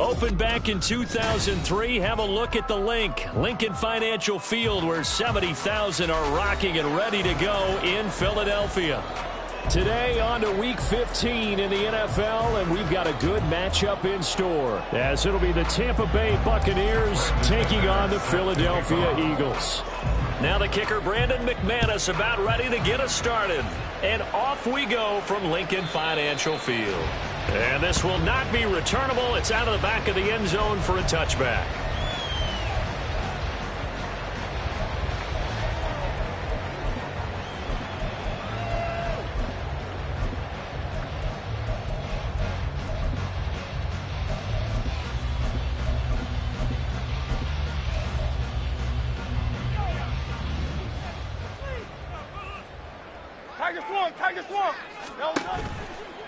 Opened back in 2003, have a look at the link. Lincoln Financial Field, where 70,000 are rocking and ready to go in Philadelphia. Today on to Week 15 in the NFL, and we've got a good matchup in store, as it'll be the Tampa Bay Buccaneers taking on the Philadelphia Eagles. Now the kicker, Brandon McManus, about ready to get us started. And off we go from Lincoln Financial Field. And this will not be returnable. It's out of the back of the end zone for a touchback.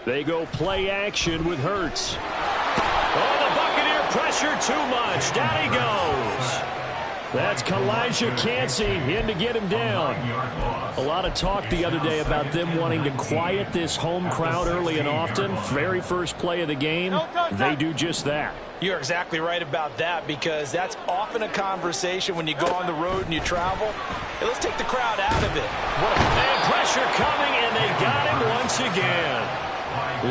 They go play action with Hurts. Oh, the Buccaneer pressure too much. Down he goes. That's Kalijah Kancey in to get him down. A lot of talk the other day about them wanting to quiet this home crowd early and often. Very first play of the game, they do just that. You're exactly right about that, because that's often a conversation when you go on the road and you travel. Hey, let's take the crowd out of it. And pressure coming, and they got him once again.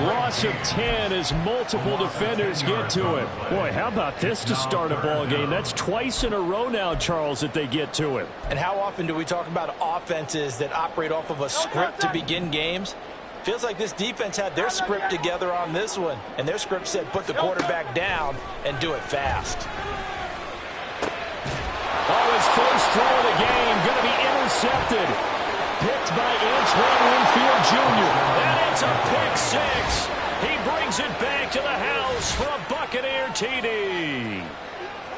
Loss of 10 as multiple defenders get to it. Boy, how about this to start a ball game? That's twice in a row now, Charles, that they get to it. And how often do we talk about offenses that operate off of a script to begin games? Feels like this defense had their script together on this one, and their script said put the quarterback down and do it fast. Oh, his first throw of the game going to be intercepted. Picked by Antoine Winfield Jr. And it's a pick six. He brings it back to the house for a Buccaneer TD.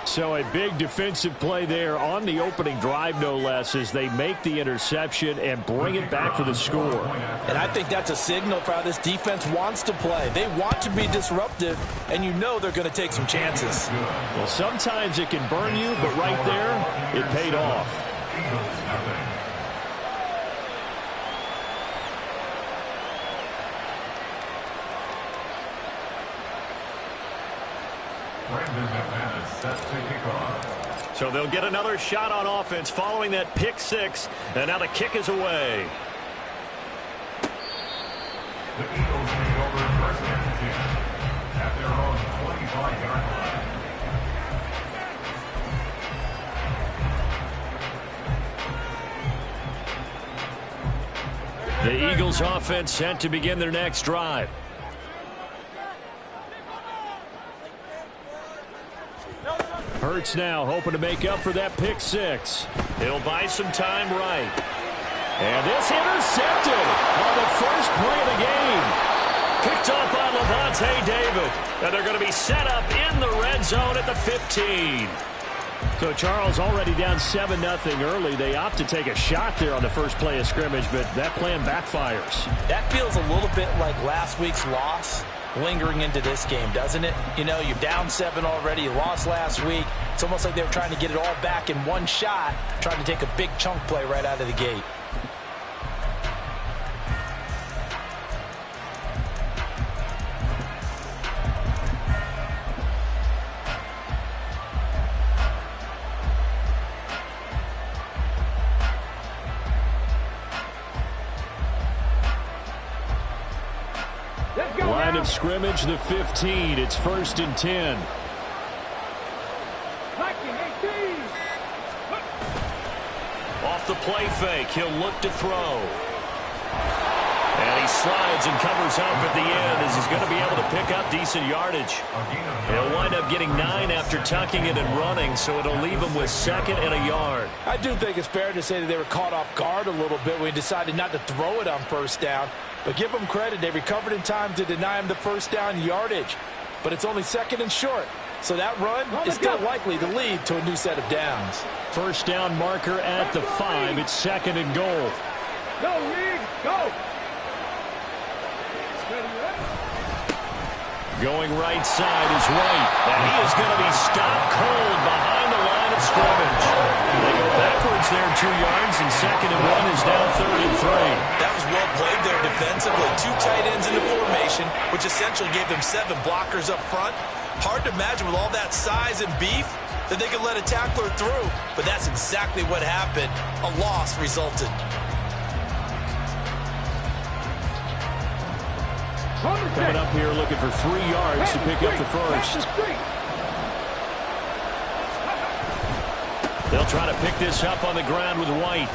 So a big defensive play there on the opening drive, no less, as they make the interception and bring it back for the score. And I think that's a signal for how this defense wants to play. They want to be disruptive, and you know they're going to take some chances. Well, sometimes it can burn you, but right there, it paid off. So they'll get another shot on offense following that pick six, and now the kick is away. The Eagles take over first and 10 at their own 25-yard line. The Eagles offense set to begin their next drive. Hurts now hoping to make up for that pick six. He'll buy some time right. And this intercepted on the first play of the game. Picked off by Lavonte David. And they're going to be set up in the red zone at the 15. So Charles already down 7-0 early. They opt to take a shot there on the first play of scrimmage, but that plan backfires. That feels a little bit like last week's loss lingering into this game, doesn't it? You know, you're down 7 already. You lost last week. It's almost like they were trying to get it all back in one shot, trying to take a big chunk play right out of the gate. Line of scrimmage, the 15. It's 1st and 10. Off the play fake, he'll look to throw. And he slides and covers up at the end as he's going to be able to pick up decent yardage. He'll wind up getting 9 after tucking it and running, so it'll leave him with 2nd and a yard. I do think it's fair to say that they were caught off guard a little bit when he decided not to throw it on first down. But give them credit, they recovered in time to deny him the first down yardage. But it's only 2nd and short. So that run is still likely to lead to a new set of downs. First down marker at the 5. It's 2nd and goal. Go, Reed, go! Going right side is White. And he is going to be stopped cold behind the line of scrimmage. They go backwards there 2 yards, and 2nd and 1 is now 3rd and 3. That was well played there defensively. 2 tight ends in the formation. which essentially gave them 7 blockers up front. Hard to imagine with all that size and beef that they could let a tackler through, but that's exactly what happened. A loss resulted. Coming up here looking for 3 yards to pick up the first. They'll try to pick this up on the ground with White.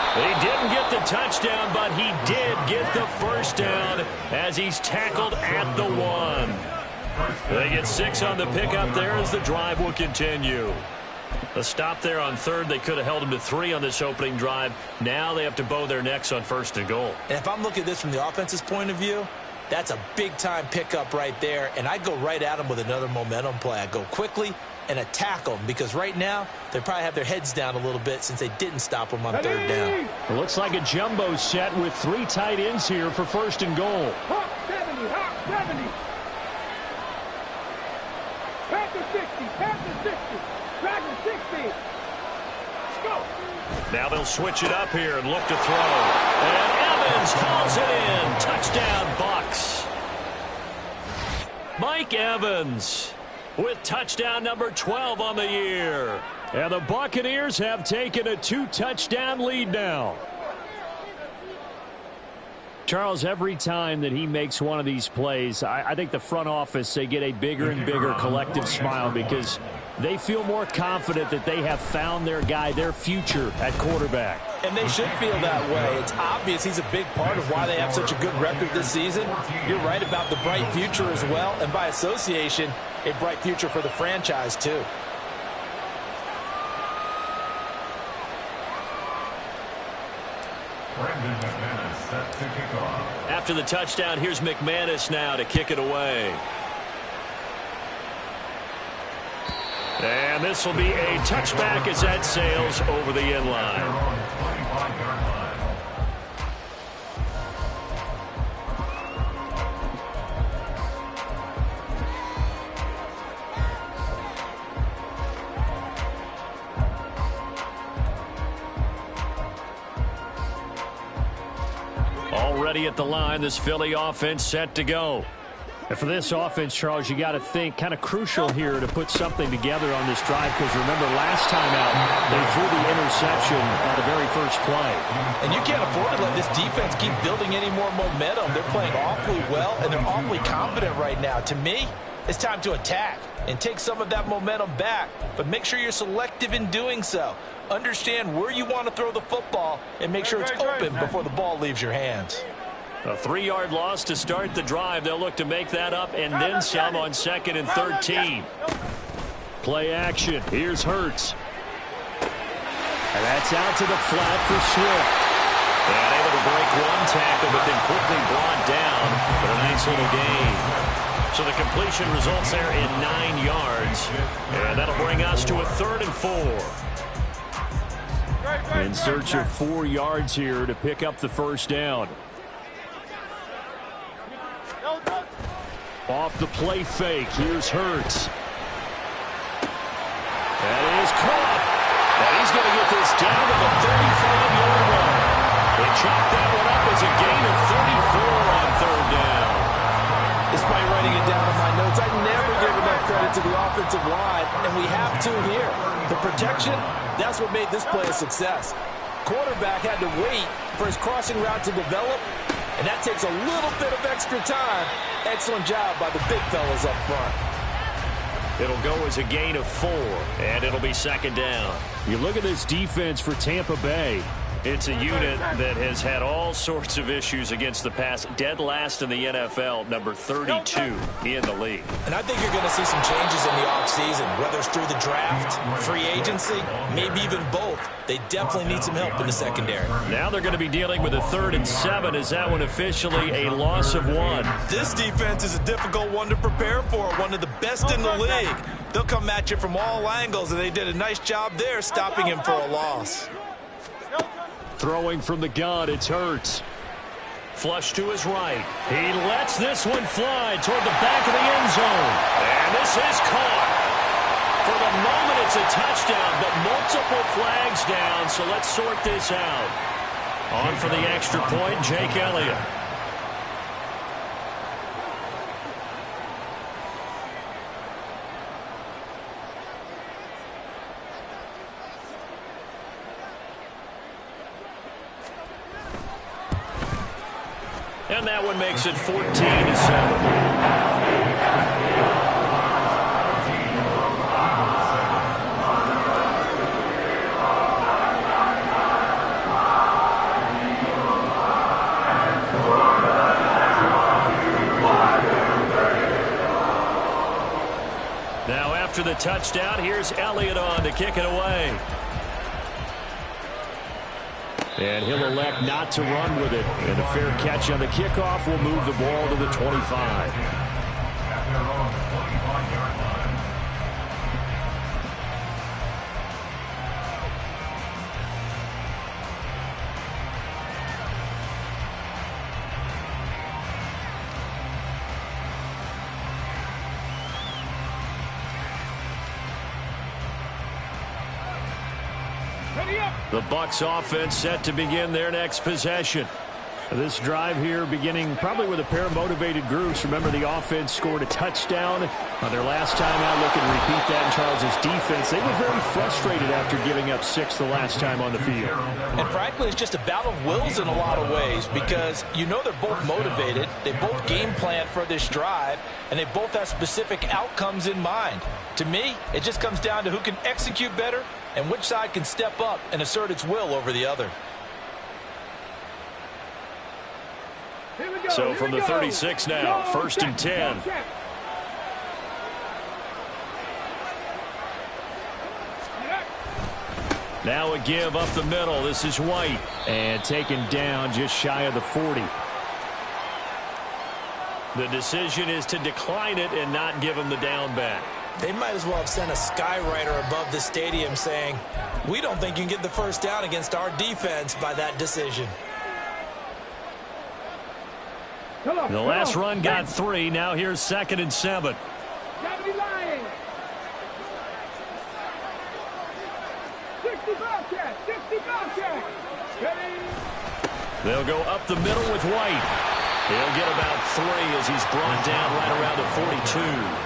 He didn't get the touchdown, but he did get the first down as he's tackled at the 1. They get 6 on the pickup there as the drive will continue. A stop there on 3rd. They could have held him to 3 on this opening drive. Now they have to bow their necks on 1st and goal. And if I'm looking at this from the offense's point of view, that's a big-time pickup right there, and I go right at them with another momentum play. I go quickly and attack them because right now they probably have their heads down a little bit since they didn't stop them on 3rd down. It looks like a jumbo set with 3 tight ends here for 1st and goal. Hawk 70, Hawk 70. Panther 60, Panther 60, Dragon 60. Go. Now they'll switch it up here and look to throw. And Evans hauls it in. Touchdown, Bucks. Mike Evans with touchdown number 12 on the year. And the Buccaneers have taken a 2-touchdown lead now. Charles, every time that he makes one of these plays, I think the front office, they get a bigger and bigger collective smile because they feel more confident that they have found their guy, their future at quarterback. And they should feel that way. It's obvious he's a big part of why they have such a good record this season. You're right about the bright future as well, and by association, a bright future for the franchise too. Brandon McManus set to kick off. After the touchdown, here's McManus now to kick it away. And this will be a touchback as that sails over the end line. Their own 25-yard line. Already at the line, this Philly offense set to go. And for this offense, Charles, you got to think kind of crucial here to put something together on this drive because remember last time out, they threw the interception on the very first play. And you can't afford to let this defense keep building any more momentum. They're playing awfully well, and they're awfully confident right now. To me, it's time to attack and take some of that momentum back, but make sure you're selective in doing so. Understand where you want to throw the football and make sure it's open before the ball leaves your hands. A 3-yard loss to start the drive. They'll look to make that up and then some on 2nd and 13. Play action. Here's Hurts. And that's out to the flat for Swift. And able to break one tackle, but then quickly brought down. But a nice little gain. So the completion results there in 9 yards. And that'll bring us to a 3rd and 4. In search of 4 yards here to pick up the first down. Off the play fake, here's Hurts. That is caught. And he's going to get this down to the 35-yard line. They chopped that one up as a gain of 34 on 3rd down. Despite writing it down in my notes, I never give enough credit to the offensive line, and we have to here. The protection, that's what made this play a success. Quarterback had to wait for his crossing route to develop, and that takes a little bit of extra time. Excellent job by the big fellas up front. It'll go as a gain of 4, and it'll be 2nd down. You look at this defense for Tampa Bay. It's a unit that has had all sorts of issues against the pass. Dead last in the NFL, number 32 in the league. And I think you're going to see some changes in the offseason, whether it's through the draft, free agency, maybe even both. They definitely need some help in the secondary. Now they're going to be dealing with a 3rd and 7. Is that one officially a loss of 1? This defense is a difficult one to prepare for, one of the best in the league. They'll come at you from all angles, and they did a nice job there stopping him for a loss. Throwing from the gun, it's Hurts. Flush to his right. He lets this one fly toward the back of the end zone. And this is caught. For the moment, it's a touchdown, but multiple flags down, so let's sort this out. On for the extra point, Jake Elliott. And that one makes it 14-7. Now after the touchdown, here's Elliott on to kick it away. And he'll elect not to run with it. And a fair catch on the kickoff will move the ball to the 25. The Bucs offense set to begin their next possession. This drive here beginning probably with a pair of motivated groups. Remember, the offense scored a touchdown on their last time out. Looking to repeat that in Charles' defense. They were very frustrated after giving up 6 the last time on the field. And frankly, it's just a battle of wills in a lot of ways because you know they're both motivated. They both game plan for this drive, and they both have specific outcomes in mind. To me, it just comes down to who can execute better and which side can step up and assert its will over the other. So from the 36 now, 1st and 10. Now a give up the middle. This is White. And taken down just shy of the 40. The decision is to decline it and not give him the down back. They might as well have sent a skywriter above the stadium saying, we don't think you can get the first down against our defense by that decision. The last run got 3. Now here's 2nd and 7. Gotta be lying. 60 Bobcat, 60 Bobcat. They'll go up the middle with White. He'll get about 3 as he's brought down right around the 42.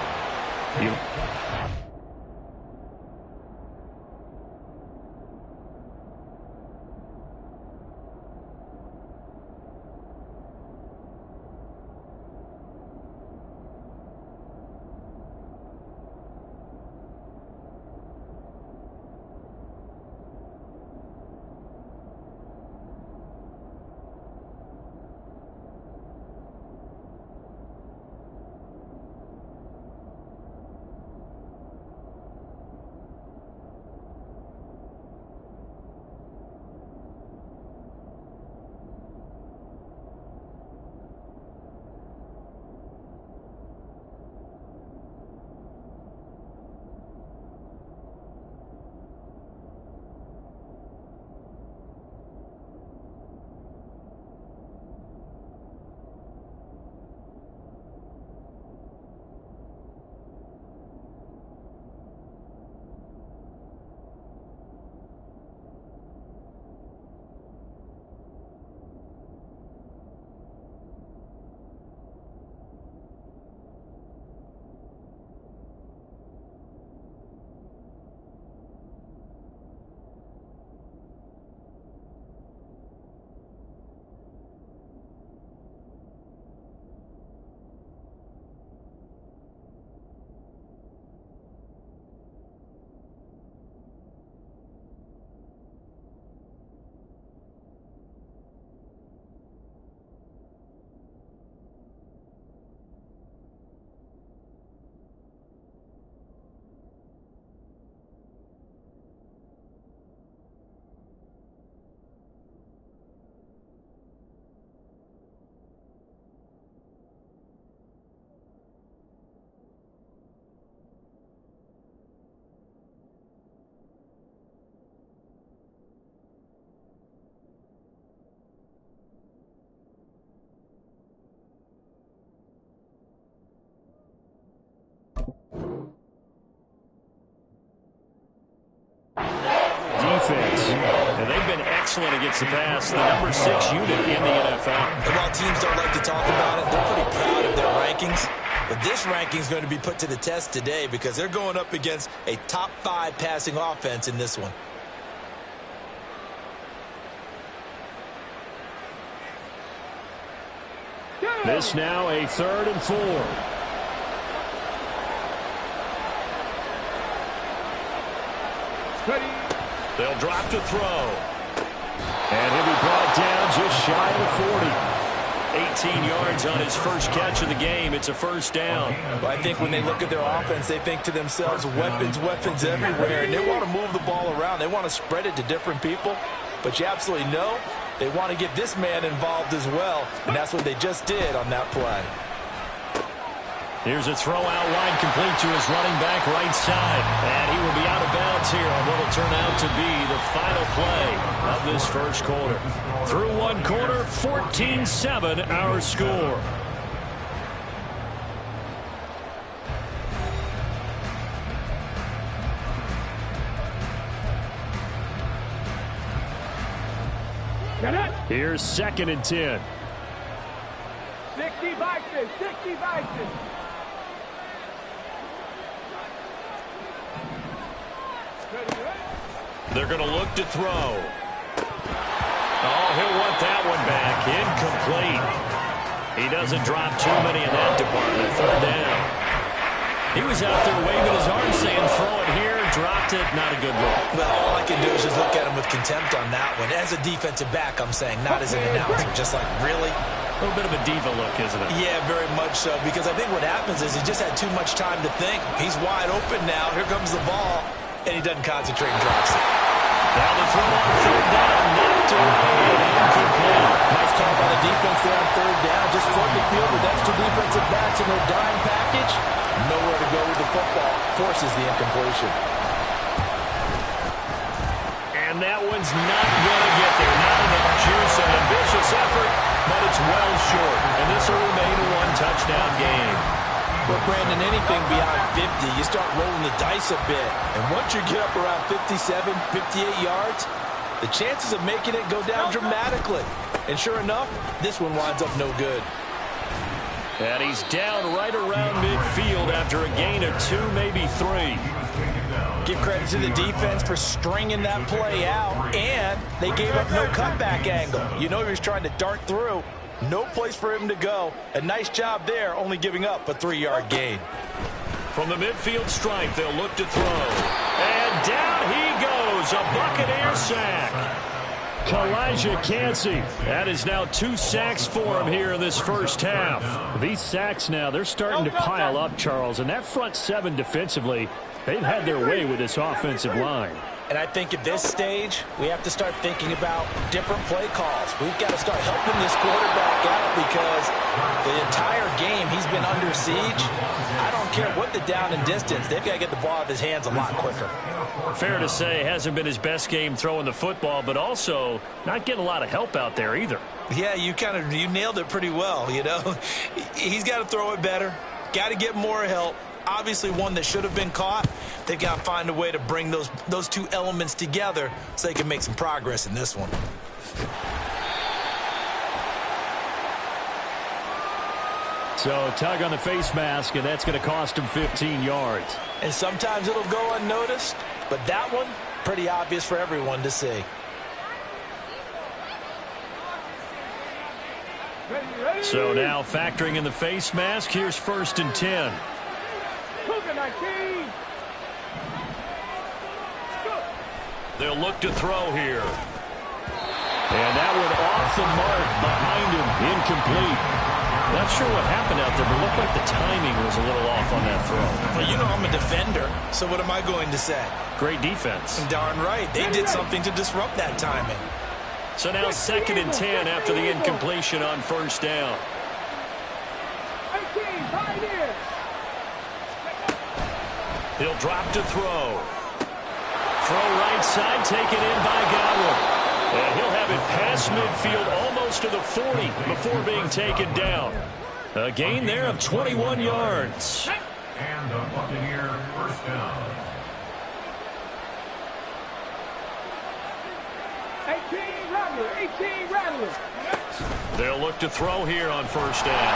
Defense. And they've been excellent against the pass. The number 6 unit in the NFL. And while teams don't like to talk about it, they're pretty proud of their rankings. But this ranking is going to be put to the test today because they're going up against a top 5 passing offense in this one. This now a 3rd and 4. They'll drop to throw. And he'll be brought down just shy of the 40. 18 yards on his first catch of the game. It's a first down. Well, I think when they look at their offense, they think to themselves, weapons, weapons everywhere. And they want to move the ball around. They want to spread it to different people. But you absolutely know they want to get this man involved as well. And that's what they just did on that play. Here's a throw out wide, complete to his running back right side. And he will be out of bounds here on what will turn out to be the final play of this first quarter. Through one quarter, 14-7 our score. Here's 2nd and 10. 60 Vikings, 60 Vikings. They're going to look to throw. Oh, he'll want that one back. Incomplete. He doesn't drop too many in that department. 3rd down. He was out there waving his arms saying, throw it here. Dropped it. Not a good look. Well, all I can do is just look at him with contempt on that one. As a defensive back, I'm saying, not as an announcer. Just like, really? A little bit of a diva look, isn't it? Yeah, very much so. Because I think what happens is he just had too much time to think. He's wide open now. Here comes the ball. And he doesn't concentrate and drops it. Now the throw on 3rd down. Knocked away. Incomplete. Nice call by the defense there on 3rd down. Just flood the field with extra defensive backs in their dime package. Nowhere to go with the football. Forces the incompletion. And that one's not going to get there. Not enough juice. An ambitious effort, but it's well short. And this will remain a one-touchdown game. But, Brandon, anything beyond 50, you start rolling the dice a bit. And once you get up around 57, 58 yards, the chances of making it go down dramatically. And sure enough, this one winds up no good. And he's down right around midfield after a gain of 2, maybe 3. Give credit to the defense for stringing that play out, and they gave up no cutback angle. You know he was trying to dart through. No place for him to go. A nice job there, only giving up a 3-yard gain. From the midfield stripe, they'll look to throw. And down he goes, a Buccaneer sack. Kalijah Kancey. That is now 2 sacks for him here in this first half. These sacks now, they're starting to pile up, Charles. And that front 7 defensively, they've had their way with this offensive line. And I think at this stage, we have to start thinking about different play calls. We've got to start helping this quarterback out because the entire game he's been under siege. I don't care what the down and distance. They've got to get the ball out of his hands a lot quicker. Fair to say, hasn't been his best game throwing the football, but also not getting a lot of help out there either. Yeah, you nailed it pretty well, you know. He's got to throw it better. Got to get more help. Obviously one that should have been caught. They've got to find a way to bring those two elements together so they can make some progress in this one. So tug on the face mask, and that's going to cost him 15 yards. And sometimes it'll go unnoticed, but that one, pretty obvious for everyone to see. So now factoring in the face mask, here's 1st and 10. They'll look to throw here. And that one off the mark behind him, incomplete. Not sure what happened out there, but it looked like the timing was a little off on that throw. Well, you know I'm a defender, so what am I going to say? Great defense. Darn right. They did something to disrupt that timing. So now 2nd and 10 after the incompletion on 1st down. He'll drop to throw. Throw right side, taken in by Godwin. And he'll have it past midfield almost to the 40 before being taken down. A gain there of 21 yards. And the Buccaneer first down. 18 Rattler. They'll look to throw here on 1st down.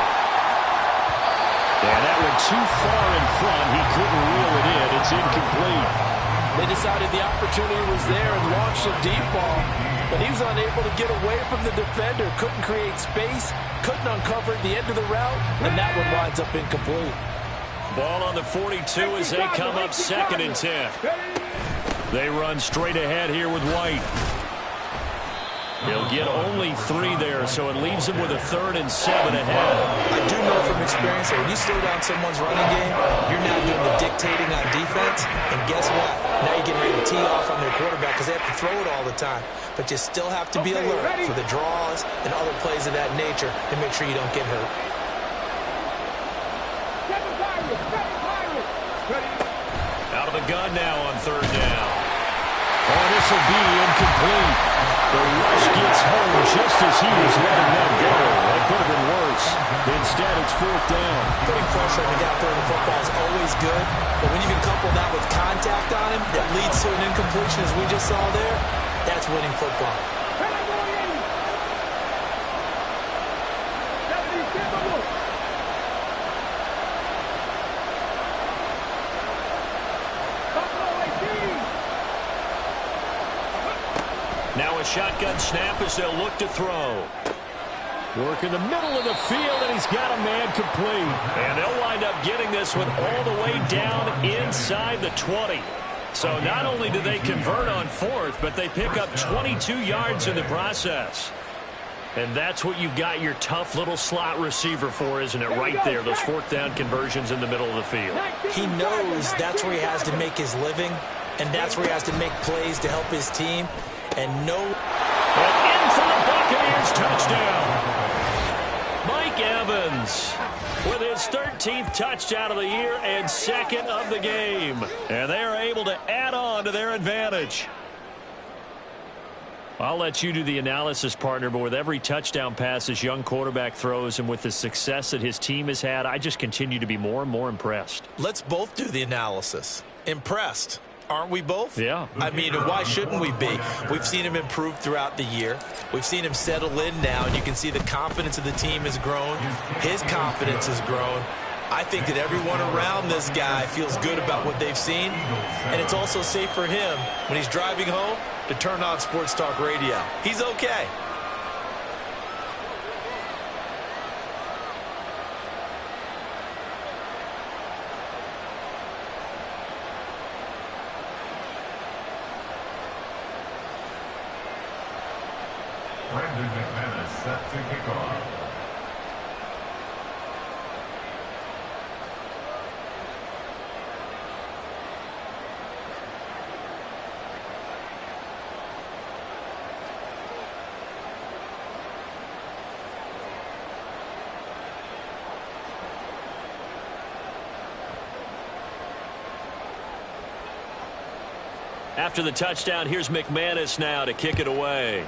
And that went too far in front. He couldn't reel it in. It's incomplete. They decided the opportunity was there and launched a deep ball. but he was unable to get away from the defender, couldn't create space, couldn't uncover at the end of the route, and that one winds up incomplete. Ball on the 42 as they come up 2nd and 10. They run straight ahead here with White. He'll get only 3 there, so it leaves him with a 3rd and 7 ahead. I do know from experience that when you slow down someone's running game, you're now doing the dictating on defense, and guess what? Now you're getting ready to tee off on their quarterback because they have to throw it all the time. But you still have to be alert for the draws and other plays of that nature to make sure you don't get hurt. Out of the gun now on 3rd down. Oh, this will be incomplete. The rush gets home just as he was letting them go. That could have been worse. Instead, it's 4th down. Putting pressure on the guy throwing the football is always good, but when you can couple that with contact on him that leads to an incompletion, as we just saw there, that's winning football. Now a shotgun snap as they'll look to throw. Work in the middle of the field, and he's got a man complete. And they'll wind up getting this one all the way down inside the 20. So not only do they convert on 4th, but they pick up 22 yards in the process. And that's what you've got your tough little slot receiver for, isn't it? Right there, those 4th down conversions in the middle of the field. He knows that's where he has to make his living, and that's where he has to make plays to help his team. And in for the Buccaneers touchdown. Mike Evans with his 13th touchdown of the year and 2nd of the game. And they are able to add on to their advantage. I'll let you do the analysis, partner, but with every touchdown pass this young quarterback throws and with the success that his team has had, I just continue to be more and more impressed. Let's both do the analysis. Impressed. Aren't we both? Yeah. I mean, why shouldn't we be? We've seen him improve throughout the year. We've seen him settle in now, and you can see the confidence of the team has grown. His confidence has grown. I think that everyone around this guy feels good about what they've seen, and it's also safe for him when he's driving home to turn on Sports Talk Radio. He's okay. Brandon McManus set to kick off. After the touchdown, here's McManus now to kick it away.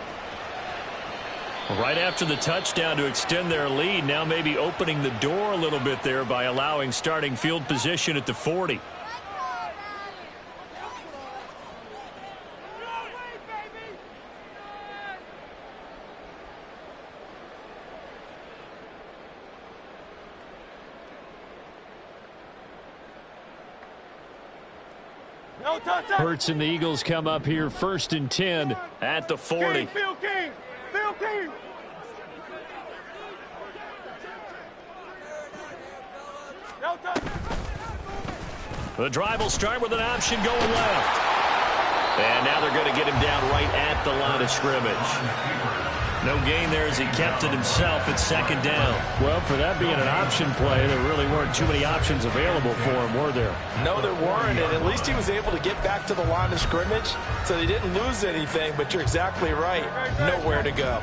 Right after the touchdown to extend their lead, now maybe opening the door a little bit there by allowing starting field position at the 40. Hurts and the Eagles come up here 1st and 10 at the 40. Field King! Field King! The drive will start with an option going left. And now they're going to get him down right at the line of scrimmage. No gain there as he kept it himself at 2nd down. Well, for that being an option play, there really weren't too many options available for him, were there? No, there weren't, and at least he was able to get back to the line of scrimmage, so they didn't lose anything, but you're exactly right. Nowhere to go.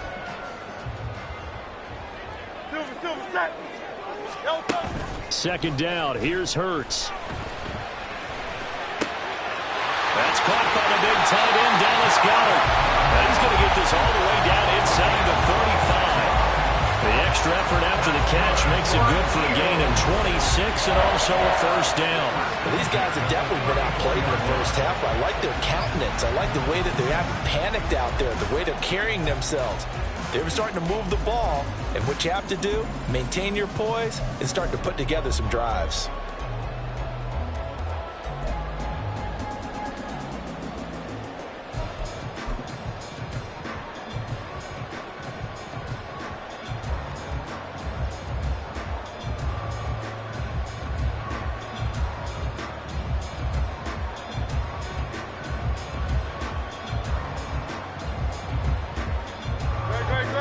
Set. 2nd down. Here's Hurts. That's caught by the big tight end, Dallas Goedert. He's going to get this all the way down inside the 35. The extra effort after the catch makes it good for a gain of 26 and also a 1st down. Well, these guys have definitely been outplayed in the first half. I like their countenance. I like the way that they haven't panicked out there, the way they're carrying themselves. They were starting to move the ball, and what you have to do, maintain your poise and start to put together some drives.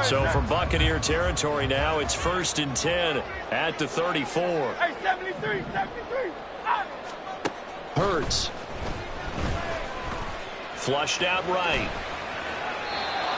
So from Buccaneer territory now, it's 1st and 10 at the 34. Hey, 73. Ah. Hurts. Flushed out right.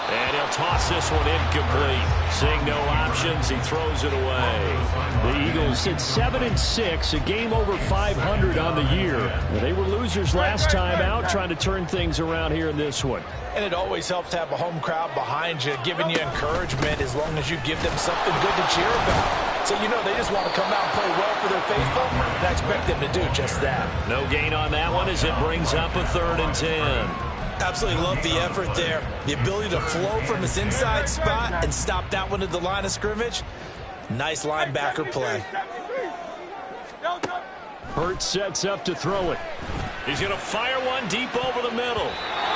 And he'll toss this one incomplete. Seeing no options, he throws it away. The Eagles sit 7-6, a game over 500 on the year. They were losers last time out, trying to turn things around here in this one. And it always helps to have a home crowd behind you, giving you encouragement as long as you give them something good to cheer about. So, you know, they just want to come out and play well for their faithful, and I expect them to do just that. No gain on that one as it brings up a 3rd and 10. Absolutely love the effort there. The ability to flow from his inside spot and stop that one at the line of scrimmage. Nice linebacker play. Hurts sets up to throw it. He's going to fire one deep over the middle.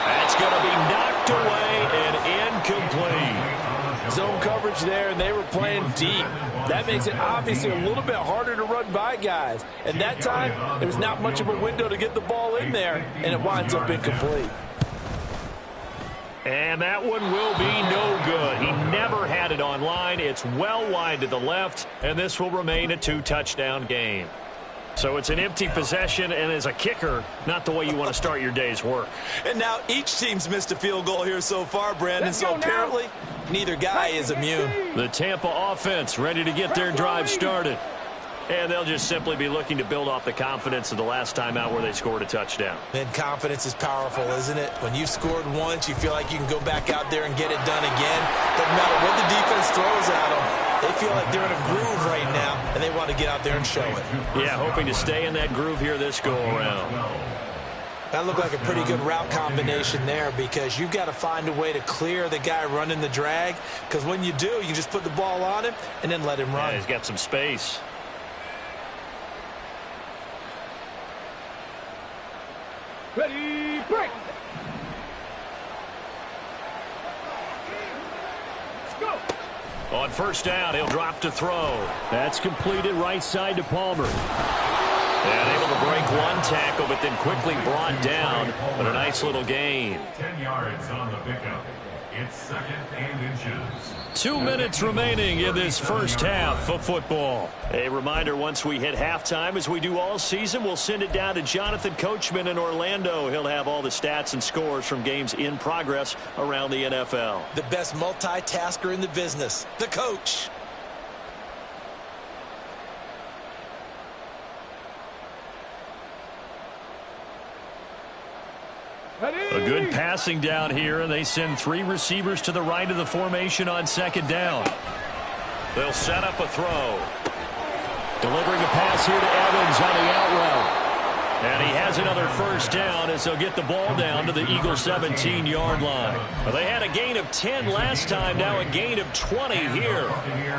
That's going to be knocked away and incomplete. Zone coverage there, and they were playing deep. That makes it obviously a little bit harder to run by guys. And that time, there was not much of a window to get the ball in there, and it winds up incomplete. And that one will be no good. He never had it on line. It's well wide to the left, and this will remain a 2-touchdown game. So it's an empty possession, and as a kicker, not the way you want to start your day's work. And now each team's missed a field goal here so far, Brandon, so apparently neither guy is immune. The Tampa offense ready to get their drive started. And they'll just simply be looking to build off the confidence of the last time out where they scored a touchdown. And confidence is powerful, isn't it? When you've scored once, you feel like you can go back out there and get it done again. Doesn't matter what the defense throws at them. They feel like they're in a groove right now, and they want to get out there and show it. Yeah, hoping to stay in that groove here this go-around. That looked like a pretty good route combination there because you've got to find a way to clear the guy running the drag, because when you do, you just put the ball on him and then let him run. Yeah, he's got some space. Ready, break. Let's go. On 1st down, he'll drop to throw. That's completed right side to Palmer. And able to break one tackle, but then quickly brought down. But a nice little gain. 10 yards on the pickup. It's 2nd and inches. 2 minutes remaining in this first half of football. A reminder, once we hit halftime, as we do all season, we'll send it down to Jonathan Coachman in Orlando. He'll have all the stats and scores from games in progress around the NFL. The best multitasker in the business, the coach. A good passing down here, and they send 3 receivers to the right of the formation on 2nd down. They'll set up a throw. Delivering a pass here to Evans on the out route. And he has another 1st down as they'll get the ball down to the Eagles' 17-yard line. Well, they had a gain of 10 last time, now a gain of 20 here.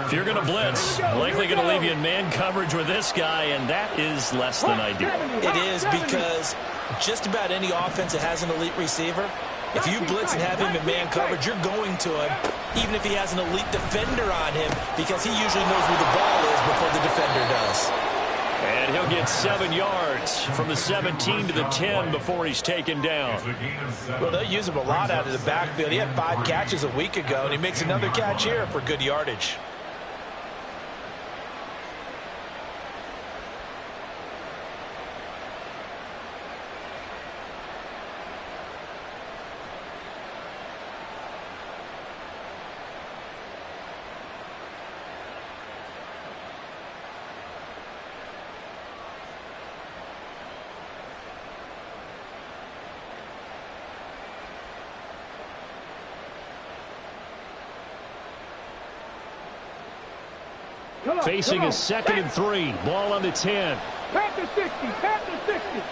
If you're going to blitz, likely going to leave you in man coverage with this guy, and that is less than ideal. It is, because just about any offense that has an elite receiver, if you blitz and have him in man coverage, you're going to him, even if he has an elite defender on him, because he usually knows where the ball is before the defender does. And he'll get 7 yards from the 17 to the 10 before he's taken down. Well, they'll use him a lot out of the backfield. He had 5 catches a week ago, and he makes another catch here for good yardage. Facing a 2nd and 3. Ball on the 10. Panther 60. Panther 60.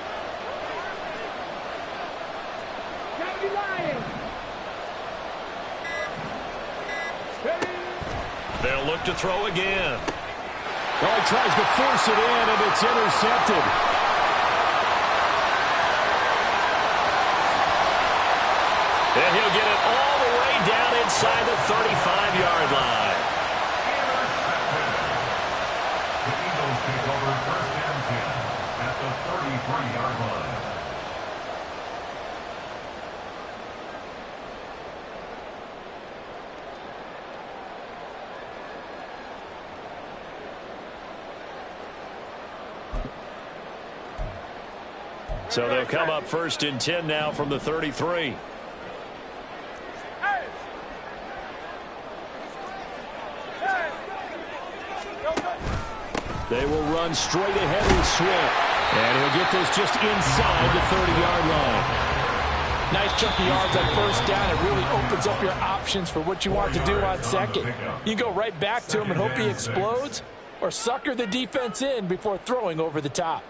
County Lions. Ready. They'll look to throw again. Oh, he tries to force it in, and it's intercepted. And he'll get it all the way down inside the 35-yard line. The Eagles take over 1st and 10 at the 33-yard line. So they'll come up 1st and 10 now from the 33. They will run straight ahead with Swift. And he'll get this just inside the 30-yard line. Nice chunk of yards on 1st down. It really opens up your options for what you want to do on 2nd. You go right back to him and hope he explodes, or sucker the defense in before throwing over the top.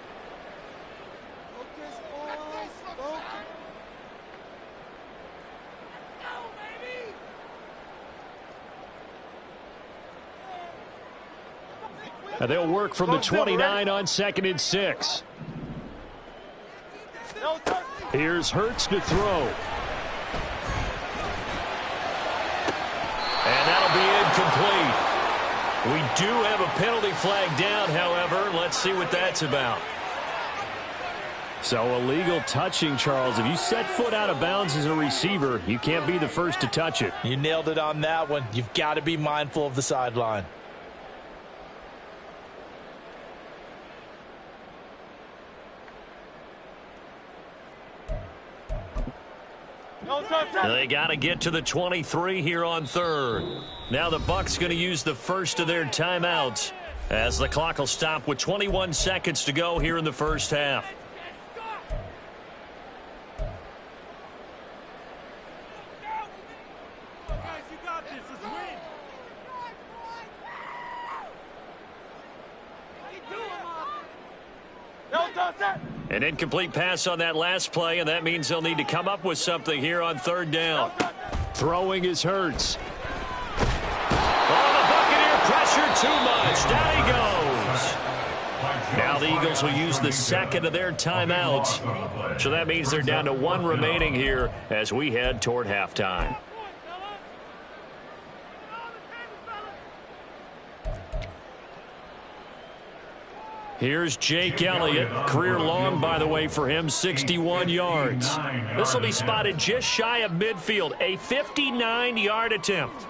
And they'll work from the 29 on 2nd and 6. Here's Hurts to throw. And that'll be incomplete. We do have a penalty flag down, however. Let's see what that's about. So illegal touching, Charles. If you set foot out of bounds as a receiver, you can't be the first to touch it. You nailed it on that one. You've got to be mindful of the sideline. They got to get to the 23 here on 3rd. Now the Bucs going to use the first of their timeouts as the clock will stop with 21 seconds to go here in the 1st half. An incomplete pass on that last play, and that means they'll need to come up with something here on 3rd down. Throwing is Hurts. Oh, the Buccaneer pressure too much. Down he goes. Now the Eagles will use the 2nd of their timeouts. So that means they're down to 1 remaining here as we head toward halftime. Here's Jake Elliott. Career long, by the way, for him, 61 yards. This will be spotted just shy of midfield. A 59-yard attempt.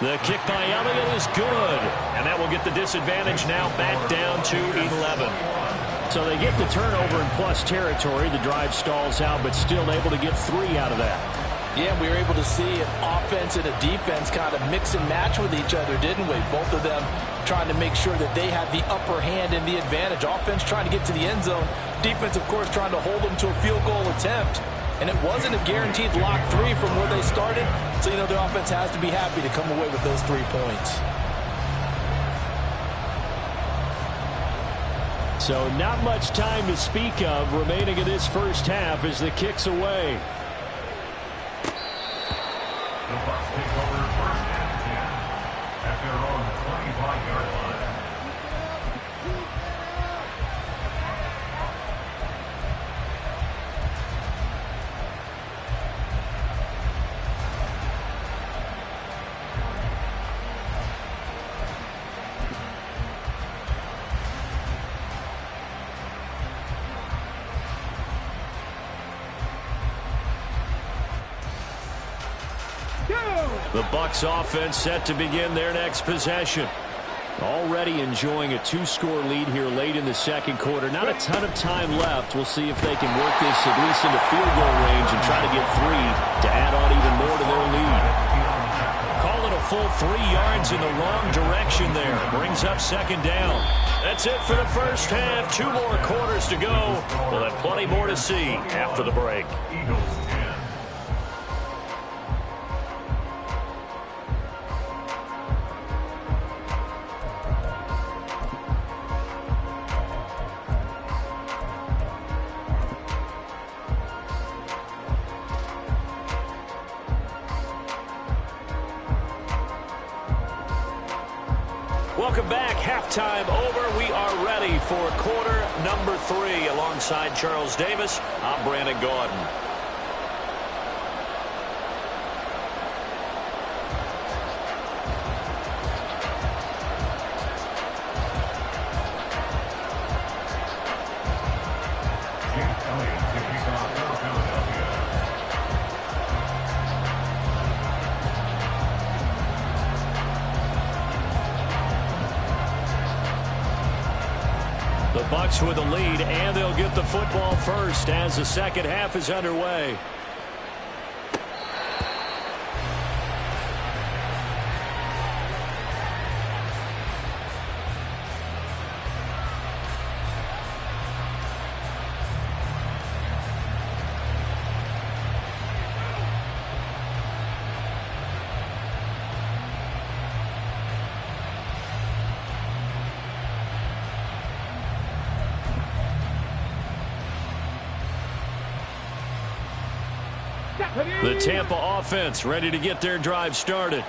The kick by Elliott is good. And that will get the disadvantage now back down to 11. So they get the turnover in plus territory. The drive stalls out, but still able to get 3 out of that. Yeah, we were able to see an offense and a defense kind of mix and match with each other, didn't we? Both of them trying to make sure that they had the upper hand and the advantage. Offense trying to get to the end zone. Defense, of course, trying to hold them to a field goal attempt. And it wasn't a guaranteed lock 3 from where they started. So, you know, the offense has to be happy to come away with those 3 points. So not much time to speak of remaining in this 1st half as the kick's away. The Bucs take over 1st and 10 at their own 25-yard line. The Bucs offense set to begin their next possession. Already enjoying a 2-score lead here late in the 2nd quarter. Not a ton of time left. We'll see if they can work this at least into field goal range and try to get 3 to add on even more to their lead. Call it a full 3 yards in the wrong direction there. Brings up 2nd down. That's it for the 1st half. 2 more quarters to go. We'll have plenty more to see after the break. Eagles 10. Welcome back. Halftime over. We are ready for quarter number 3. Alongside Charles Davis, I'm Brandon Gaudin. Jake Elliott to kick off for Philadelphia. Bucs with the lead, and they'll get the football first as the second half is underway. The Tampa offense ready to get their drive started.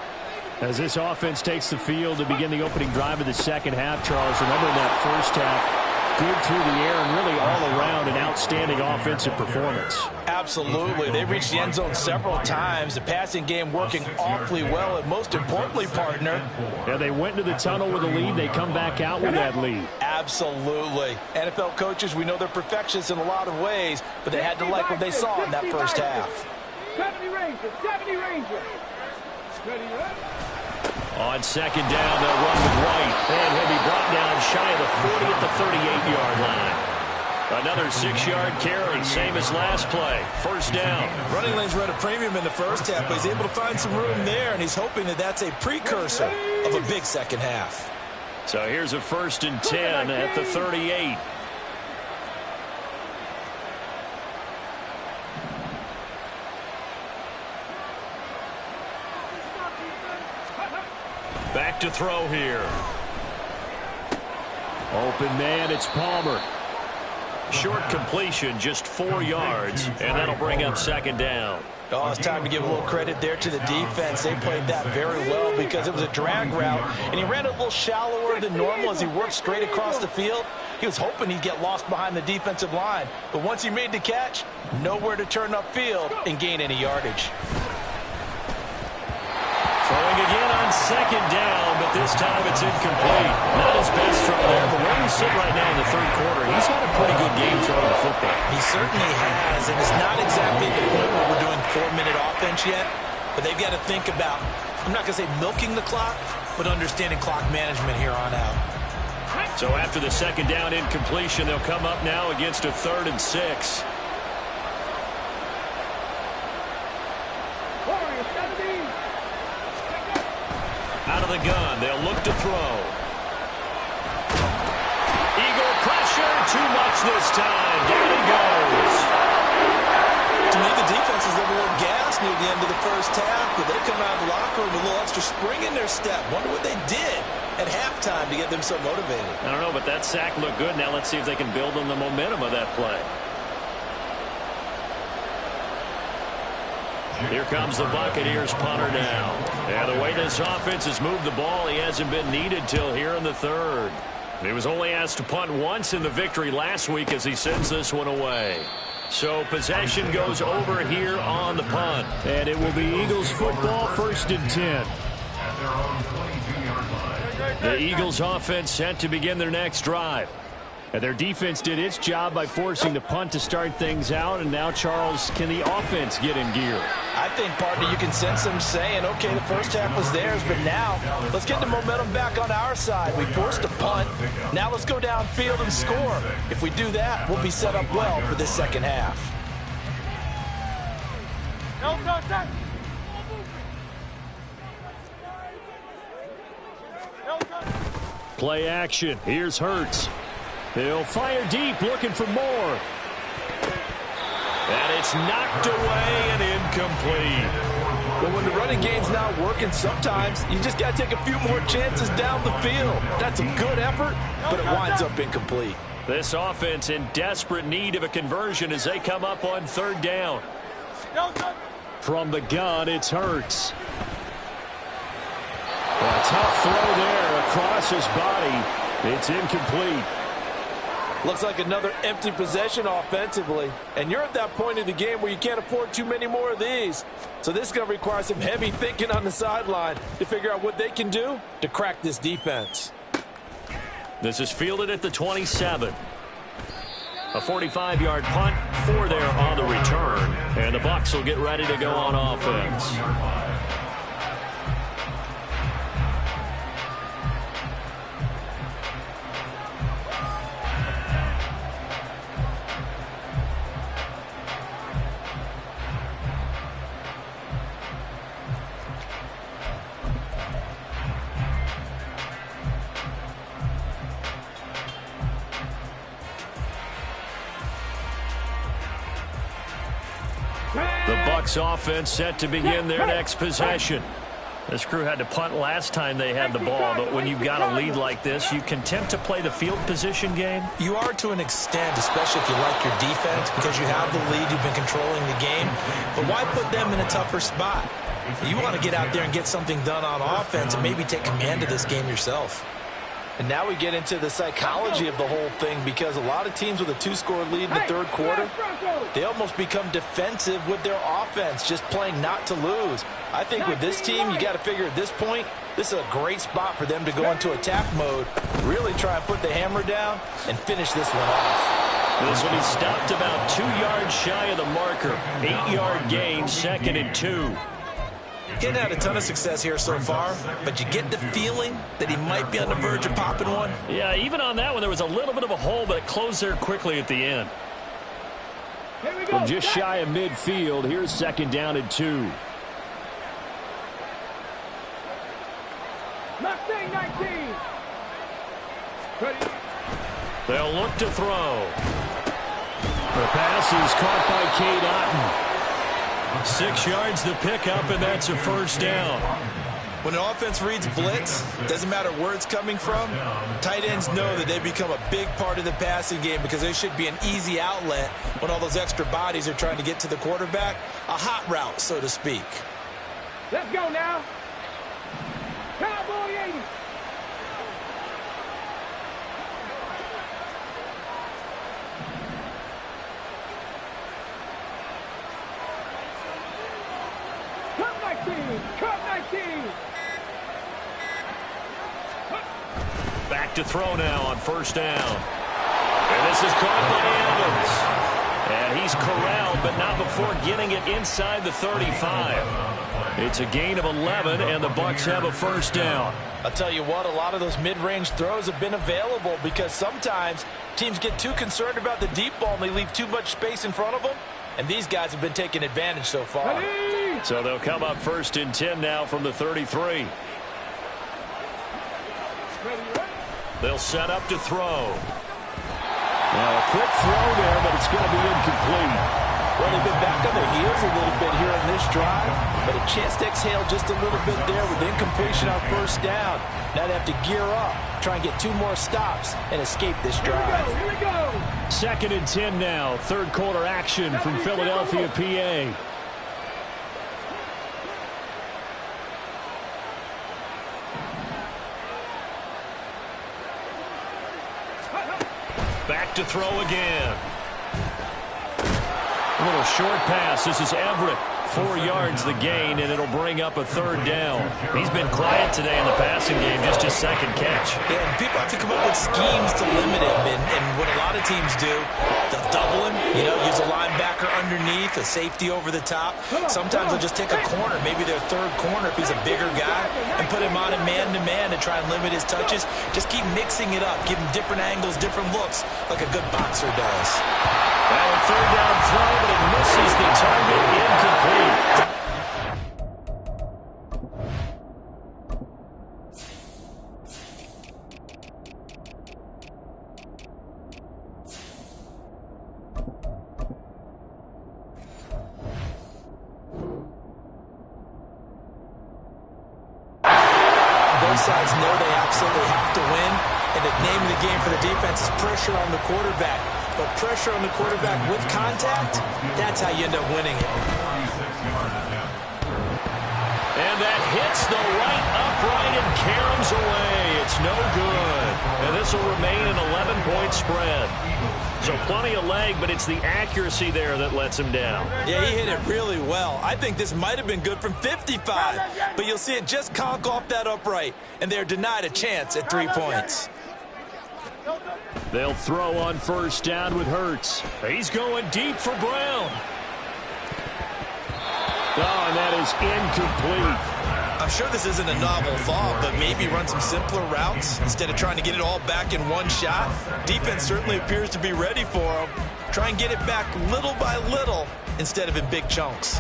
As this offense takes the field to begin the opening drive of the second half, Charles, remember that first half, good through the air and really all around an outstanding offensive performance. Absolutely. They reached the end zone several times. The passing game working awfully well, and most importantly, partner. Yeah, they went into the tunnel with a lead. They come back out with that lead. Absolutely. NFL coaches, we know they're perfectionists in a lot of ways, but they had to like what they saw in that first half. 70 Rangers, 70 Rangers. Ready, On second down, they'll run with White. And he'll be brought down shy of the 40 at the 38-yard line. Another 6-yard carry, same as last play. First down. Running lanes run a premium in the first half, but he's able to find some room there, and he's hoping that that's a precursor of a big second half. So here's a 1st and 10 at the 38. Back to throw here. Open man, it's Palmer. Short completion, just 4 yards, and that'll bring up second down. Oh, it's time to give a little credit there to the defense. They played that very well because it was a drag route, and he ran a little shallower than normal as he worked straight across the field. He was hoping he'd get lost behind the defensive line, but once he made the catch, nowhere to turn upfield and gain any yardage. Throwing again on second down, but this time it's incomplete. Not his best throw there, but where we sit right now in the third quarter, he's had a pretty good game throwing the football. He certainly has, and it's not exactly the point where we're doing 4-minute offense yet, but they've got to think about, I'm not going to say milking the clock, but understanding clock management here on out. So after the second down incompletion, they'll come up now against a 3rd and 6. Out of the gun, they'll look to throw. Eagle pressure, too much this time. Down he goes. To me, the defense is a little gas near the end of the first half, but they come out of the locker room with a little extra spring in their step. Wonder what they did at halftime to get them so motivated. I don't know, but that sack looked good. Now let's see if they can build on the momentum of that play. Here comes the Buccaneers punter now. Yeah, the way this offense has moved the ball, he hasn't been needed till here in the 3rd. He was only asked to punt once in the victory last week as he sends this one away. So possession goes over here on the punt. And it will be Eagles football, 1st and 10. The Eagles offense set to begin their next drive. And their defense did its job by forcing the punt to start things out. And now, Charles, can the offense get in gear? I think, partner, you can sense them saying, okay, the first half was theirs, but now let's get the momentum back on our side. We forced a punt. Now let's go downfield and score. If we do that, we'll be set up well for this second half. Play action. Here's Hurts. He'll fire deep, looking for more. And it's knocked away and incomplete. But when the running game's not working, sometimes you just got to take a few more chances down the field. That's a good effort, but it winds up incomplete. This offense in desperate need of a conversion as they come up on 3rd down. From the gun, it's Hurts. A tough throw there across his body. It's incomplete. Looks like another empty possession offensively. And you're at that point in the game where you can't afford too many more of these. So this is going to require some heavy thinking on the sideline to figure out what they can do to crack this defense. This is fielded at the 27. A 45-yard punt, 4 there on the return. And the Bucs will get ready to go on offense. Bucs offense set to begin their next possession. This crew had to punt last time they had the ball, but when you've got a lead like this, you content to play the field position game? You are to an extent, especially if you like your defense, because you have the lead, you've been controlling the game. But why put them in a tougher spot? You want to get out there and get something done on offense and maybe take command of this game yourself. And now we get into the psychology of the whole thing, because a lot of teams with a 2-score lead in the third quarter, they almost become defensive with their offense, just playing not to lose. I think with this team, you got to figure at this point, this is a great spot for them to go into attack mode, really try and put the hammer down and finish this one off. This will be stopped about 2 yards shy of the marker. 8-yard gain, 2nd and 2. He hadn't had a ton of success here so far, but you get the feeling that he might be on the verge of popping one. Yeah, even on that one, there was a little bit of a hole, but it closed there quickly at the end. From just shy of midfield, here's 2nd down and 2. Mustang 19. Ready. They'll look to throw. The pass is caught by Cade Otton. 6 yards the pickup, and that's a 1st down. When an offense reads blitz, doesn't matter where it's coming from, tight ends know that they become a big part of the passing game because they should be an easy outlet when all those extra bodies are trying to get to the quarterback. A hot route, so to speak. Let's go now. Cowboy 80. Cut 19. Back to throw now on 1st down. And this is caught by Evans. And he's corralled, but not before getting it inside the 35. It's a gain of 11, and the Bucs have a 1st down. I'll tell you what, a lot of those mid-range throws have been available because sometimes teams get too concerned about the deep ball and they leave too much space in front of them. And these guys have been taking advantage so far. So they'll come up 1st and 10 now from the 33. They'll set up to throw. Now a quick throw there, but it's going to be incomplete. Well, they've been back on their heels a little bit here on this drive, but a chance to exhale just a little bit there with incompletion on 1st down. Now they have to gear up, try and get 2 more stops and escape this drive. Here we go. 2nd and 10 now. 3rd quarter action from Philadelphia, PA. Back to throw again. A little short pass. This is Everett. 4 yards the gain, and it'll bring up a 3rd down. He's been quiet today in the passing game, just his 2nd catch. Yeah, and people have to come up with schemes to limit him, and what a lot of teams do, they'll double him, use a linebacker underneath, a safety over the top. Sometimes they'll just take a corner, maybe their 3rd corner if he's a bigger guy, and put him on a man-to-man and try and limit his touches. Just keep mixing it up, give him different angles, different looks, like a good boxer does. Well, a 3rd down throw, but it misses the target, incomplete. Both sides know they absolutely have to win, and the name of the game for the defense is pressure on the quarterback. But pressure on the quarterback with contact, that's how you end up winning it. And that hits the right upright and caroms away. It's no good. And this will remain an 11-point spread. So plenty of leg, but it's the accuracy there that lets him down. Yeah, he hit it really well. I think this might have been good from 55. But you'll see it just conk off that upright, and they're denied a chance at 3 points. They'll throw on 1st down with Hurts. He's going deep for Brown. Oh, and that is incomplete. I'm sure this isn't a novel thought, but maybe run some simpler routes instead of trying to get it all back in one shot. Defense certainly appears to be ready for him. Try and get it back little by little instead of in big chunks.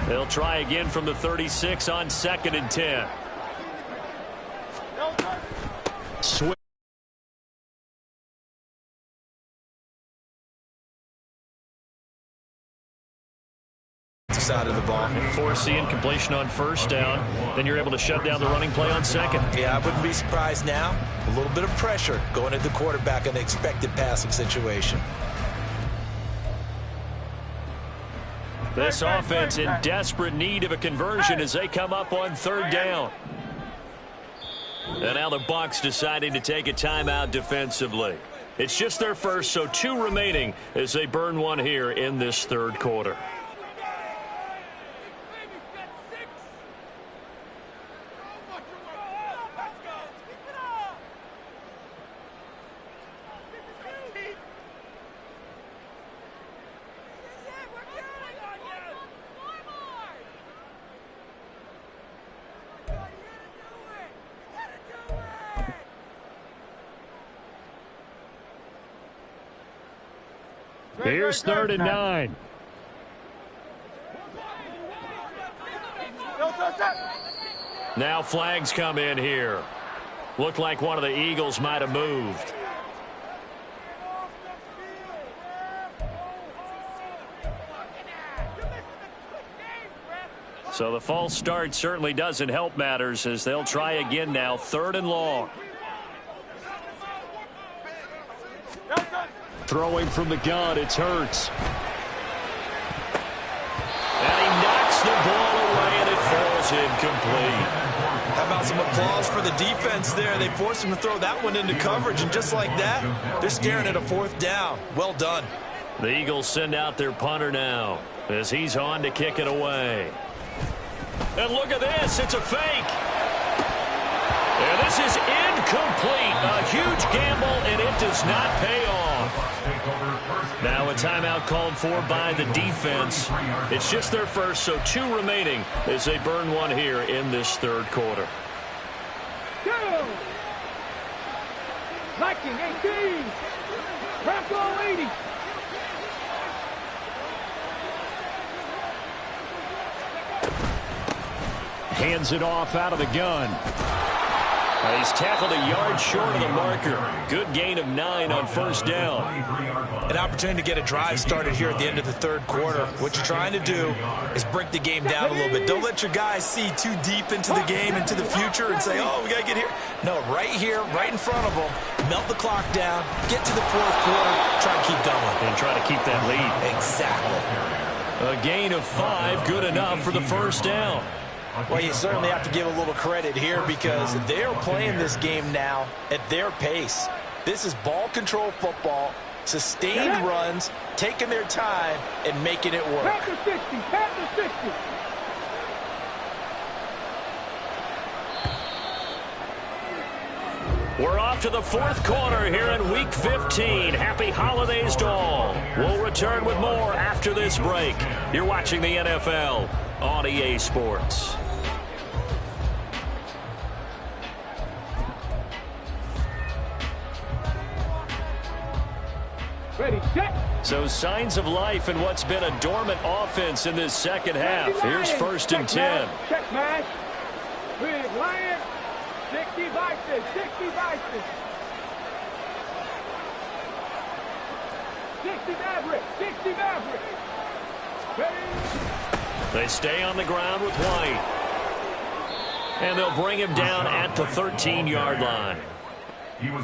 They'll try again from the 36 on 2nd and 10. Switch. side of the ball. Force the incompletion on first down. Then you're able to shut down the running play on second. Yeah, I wouldn't be surprised now. A little bit of pressure going at the quarterback in the expected passing situation. This offense in desperate need of a conversion as they come up on third down. And now the Bucs deciding to take a timeout defensively. It's just their first, so 2 remaining as they burn one here in this third quarter. Here's 3rd and 9. Now flags come in here. Looked like one of the Eagles might have moved. So the false start certainly doesn't help matters as they'll try again now. 3rd and long. Throwing from the gun, it's Hurts. And he knocks the ball away, and it falls incomplete. How about some applause for the defense there? They forced him to throw that one into coverage, and just like that, they're staring at a 4th down. Well done. The Eagles send out their punter now as he's on to kick it away. And look at this. It's a fake. And this is incomplete. A huge gamble, and it does not pay off. Now a timeout called for by the defense. It's just their first, so 2 remaining as they burn one here in this third quarter. Go! Viking 18. Bronco 80. Hands it off out of the gun. He's tackled a yard short of the marker. Good gain of 9 on first down. An opportunity to get a drive started here at the end of the third quarter. What you're trying to do is break the game down a little bit. Don't let your guys see too deep into the game, into the future, and say, oh, we got to get here. No, right here, right in front of them. Melt the clock down. Get to the fourth quarter. Try and keep going. And try to keep that lead. Exactly. A gain of 5, good enough for the first down. Well, you certainly have to give a little credit here because they're playing this game now at their pace. This is ball control football, sustained runs, taking their time, and making it work. Panther 60, Panther 60. We're off to the fourth quarter here in Week 15. Happy holidays to all. We'll return with more after this break. You're watching the NFL on EA Sports. Ready, set. So signs of life in what's been a dormant offense in this second half. Here's 1st and 10. Check match. Big Lion. 60 Vikings. 60 Vikings. 60 Maverick. 60 Maverick. Ready. They stay on the ground with White. And they'll bring him down at the 13-yard line.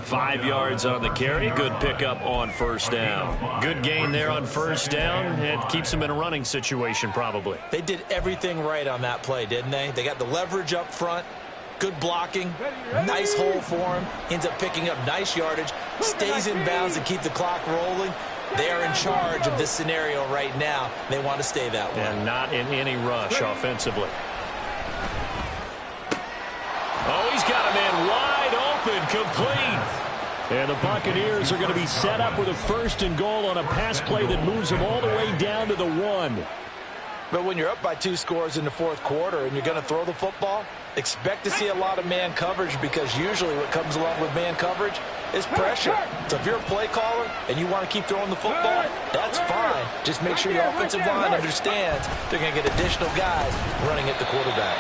5 yards on the carry. Good pickup on first down. Good gain there on first down. It keeps them in a running situation probably. They did everything right on that play, didn't they? They got the leverage up front. Good blocking. Nice hole for him. Ends up picking up nice yardage. Stays in bounds to keep the clock rolling. They are in charge of this scenario right now. They want to stay that way. And not in any rush offensively. Oh, he's got him in wide open, complete. And the Buccaneers are going to be set up with a 1st and goal on a pass play that moves them all the way down to the 1. But when you're up by 2 scores in the fourth quarter and you're going to throw the football, expect to see a lot of man coverage because usually what comes along with man coverage is pressure. So if you're a play caller and you want to keep throwing the football, that's fine. Just make sure your offensive line understands they're going to get additional guys running at the quarterback.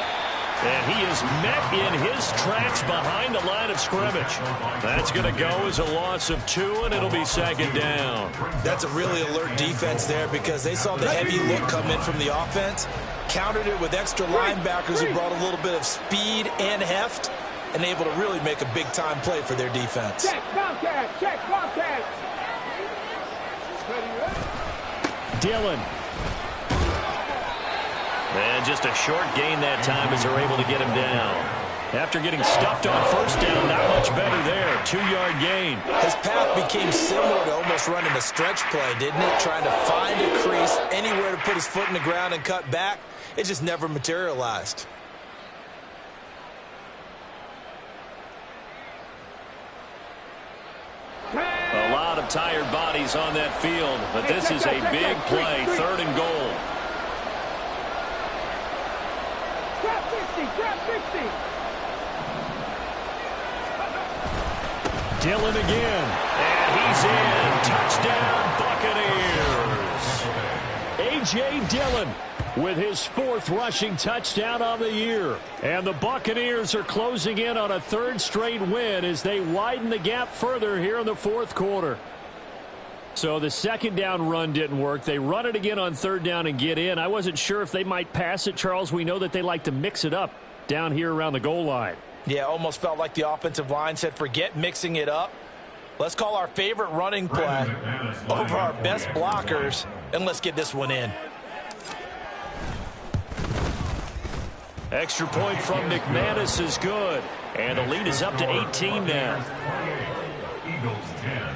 And he is met in his tracks behind the line of scrimmage. That's going to go as a loss of 2, and it'll be second down. That's a really alert defense there because they saw the heavy look come in from the offense, countered it with extra linebackers who brought a little bit of speed and heft, and able to really make a big-time play for their defense. Check, contact, check, contact. Dillon. And just a short gain that time as they're able to get him down. After getting stuffed on first down, not much better there. 2-yard gain. His path became similar to almost running a stretch play, didn't it? Trying to find a crease, anywhere to put his foot in the ground and cut back. It just never materialized. A lot of tired bodies on that field, but this is a big play, 3rd and goal. Trap 50, trap 50. Dillon again, and he's in. Touchdown, Buccaneers. A.J. Dillon with his 4th rushing touchdown on the year. And the Buccaneers are closing in on a 3rd straight win as they widen the gap further here in the 4th quarter. So the 2nd down run didn't work. They run it again on 3rd down and get in. I wasn't sure if they might pass it, Charles. We know that they like to mix it up down here around the goal line. Yeah, almost felt like the offensive line said, forget mixing it up. Let's call our favorite running play over our best blockers, and let's get this one in. Extra point from McManus is good. And the lead is up to 18 now. Eagles 10.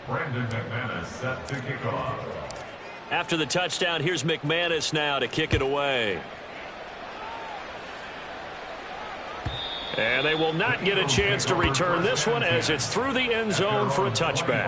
Brandon McManus set to kick off. After the touchdown, here's McManus now to kick it away. And they will not get a chance to return this one as it's through the end zone for a touchback.